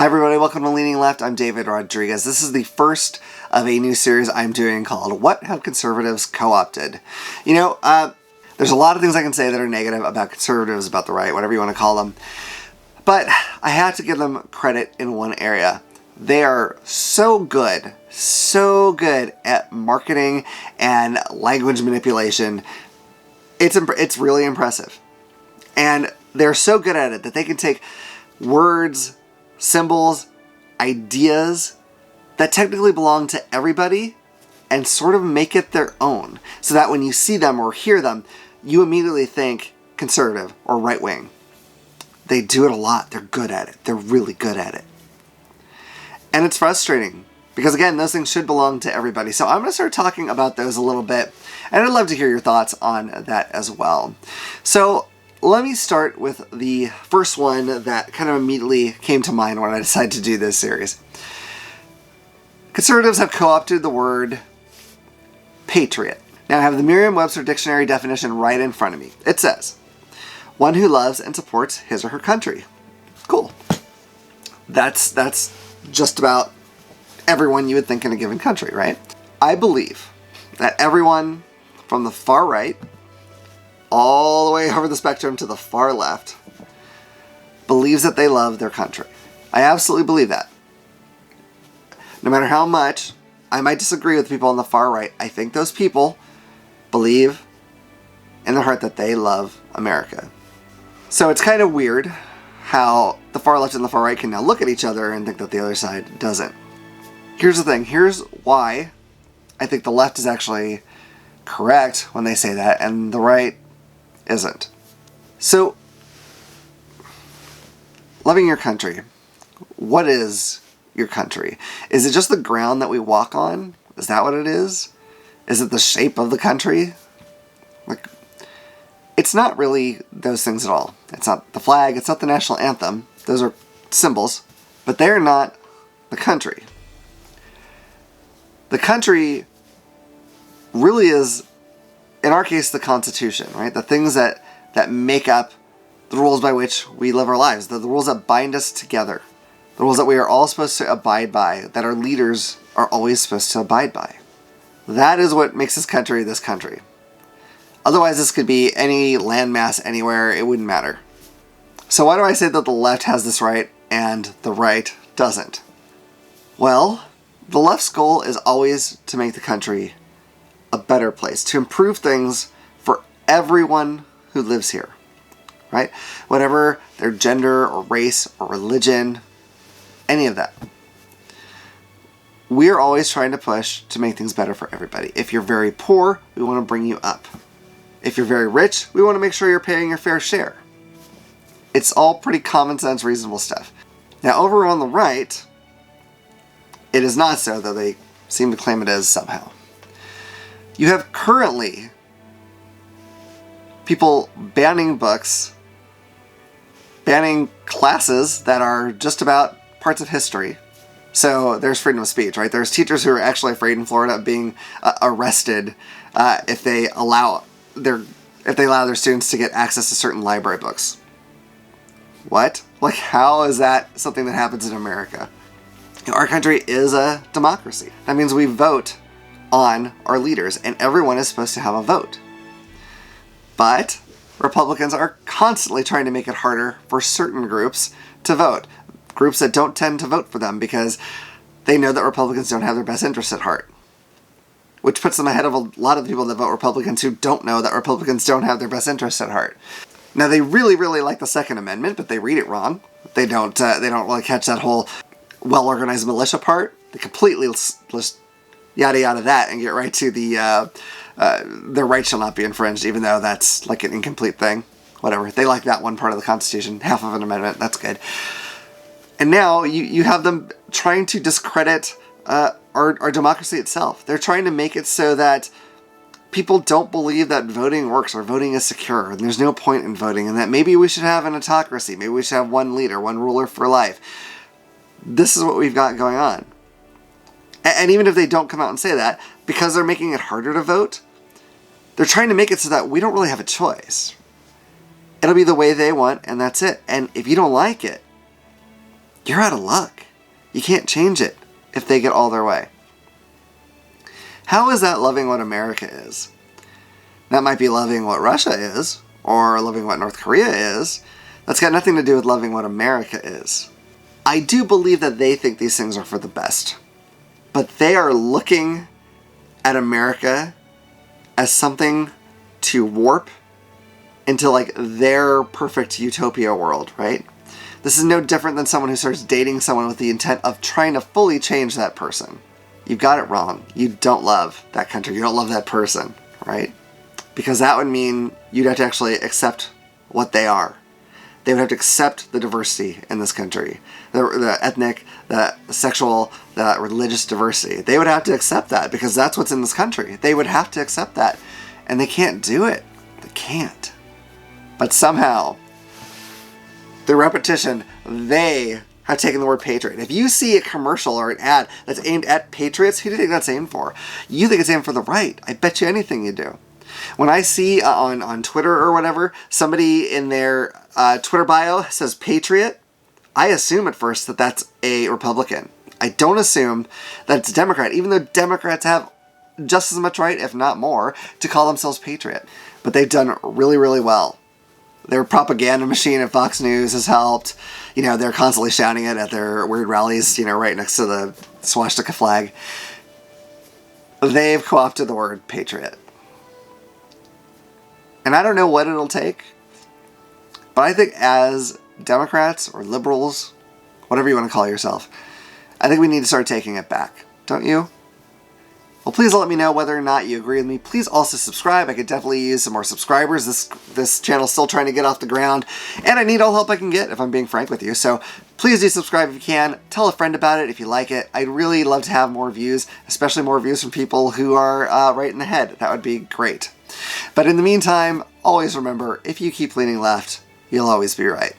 Hi everybody, welcome to Leaning Left. I'm David Rodriguez. This is the first of a new series I'm doing called What Have Conservatives Co-opted? There's a lot of things I can say that are negative about conservatives, about the right, whatever you want to call them. But I have to give them credit in one area. They are so good at marketing and language manipulation. It's really impressive. And they're so good at it that they can take words, symbols, ideas that technically belong to everybody and sort of make it their own. So that when you see them or hear them, you immediately think conservative or right wing. They do it a lot. They're good at it. They're really good at it. And it's frustrating because, again, those things should belong to everybody. So I'm going to start talking about those a little bit. And I'd love to hear your thoughts on that as well. So let me start with the first one that kind of immediately came to mind when I decided to do this series. Conservatives have co-opted the word patriot. Now I have the Merriam-Webster dictionary definition right in front of me. It says, one who loves and supports his or her country. Cool. That's just about everyone you would think in a given country, right? I believe that everyone from the far right all the way over the spectrum to the far left believes that they love their country. I absolutely believe that. No matter how much I might disagree with people on the far right, I think those people believe in their heart that they love America. So it's kind of weird how the far left and the far right can now look at each other and think that the other side doesn't. Here's the thing. Here's why I think the left is actually correct when they say that, and the right isn't. So, loving your country. What is your country? Is it just the ground that we walk on? Is that what it is? Is it the shape of the country? It's not really those things at all. It's not the flag, it's not the national anthem. Those are symbols, but they're not the country. The country really is, in our case, the Constitution, right? The things that make up the rules by which we live our lives, the rules that bind us together, the rules that we are all supposed to abide by, that our leaders are always supposed to abide by. That is what makes this country this country. Otherwise, this could be any landmass anywhere. It wouldn't matter. So why do I say that the left has this right and the right doesn't? Well, the left's goal is always to make the country a better place, to improve things for everyone who lives here, right? Whatever their gender or race or religion, any of that. We're always trying to push to make things better for everybody. If you're very poor, we want to bring you up. If you're very rich, we want to make sure you're paying your fair share. It's all pretty common sense, reasonable stuff. Now, over on the right, it is not so, though they seem to claim it is somehow. You have currently people banning books, banning classes that are just about parts of history. So there's freedom of speech, right? There's teachers who are actually afraid in Florida of being arrested if they allow their students to get access to certain library books. What? How is that something that happens in America? Our country is a democracy. That means we vote on our leaders, and everyone is supposed to have a vote. But Republicans are constantly trying to make it harder for certain groups to vote. Groups that don't tend to vote for them because they know that Republicans don't have their best interests at heart. Which puts them ahead of a lot of people that vote Republicans who don't know that Republicans don't have their best interests at heart. Now, they really, really like the Second Amendment, but they read it wrong. They don't really catch that whole well-organized militia part. They completely just yada yada that and get right to the their rights shall not be infringed, even though that's like an incomplete thing. Whatever. They like that one part of the Constitution, half of an amendment. That's good. And now you have them trying to discredit our democracy itself. They're trying to make it so that people don't believe that voting works or voting is secure and there's no point in voting and that maybe we should have an autocracy. Maybe we should have one leader, one ruler for life. This is what we've got going on. And even if they don't come out and say that, because they're making it harder to vote, they're trying to make it so that we don't really have a choice. It'll be the way they want, and that's it. And if you don't like it, you're out of luck. You can't change it if they get all their way. How is that loving what America is? That might be loving what Russia is, or loving what North Korea is. That's got nothing to do with loving what America is. I do believe that they think these things are for the best. But they are looking at America as something to warp into like their perfect utopia world, right? This is no different than someone who starts dating someone with the intent of trying to fully change that person. You've got it wrong. You don't love that country. You don't love that person, right? Because that would mean you'd have to actually accept what they are. They would have to accept the diversity in this country. The ethnic, the sexual, the religious diversity. They would have to accept that because that's what's in this country. They would have to accept that. And they can't do it. They can't. But somehow, through repetition, they have taken the word patriot. If you see a commercial or an ad that's aimed at patriots, who do you think that's aimed for? You think it's aimed for the right. I bet you anything you do. When I see on Twitter or whatever, somebody in their Twitter bio says Patriot, I assume at first that that's a Republican. I don't assume that it's a Democrat, even though Democrats have just as much right, if not more, to call themselves Patriot. But they've done really, really well. Their propaganda machine at Fox News has helped. You know, they're constantly shouting it at their weird rallies, you know, right next to the swastika flag. They've co-opted the word Patriot. And I don't know what it'll take, but I think as Democrats or liberals, whatever you want to call yourself, I think we need to start taking it back. Don't you? Well, please let me know whether or not you agree with me. Please also subscribe. I could definitely use some more subscribers. This channel's still trying to get off the ground, and I need all help I can get, if I'm being frank with you. So please do subscribe if you can. Tell a friend about it if you like it. I'd really love to have more views, especially more views from people who are right in the head. That would be great. But in the meantime, always remember, if you keep leaning left, you'll always be right.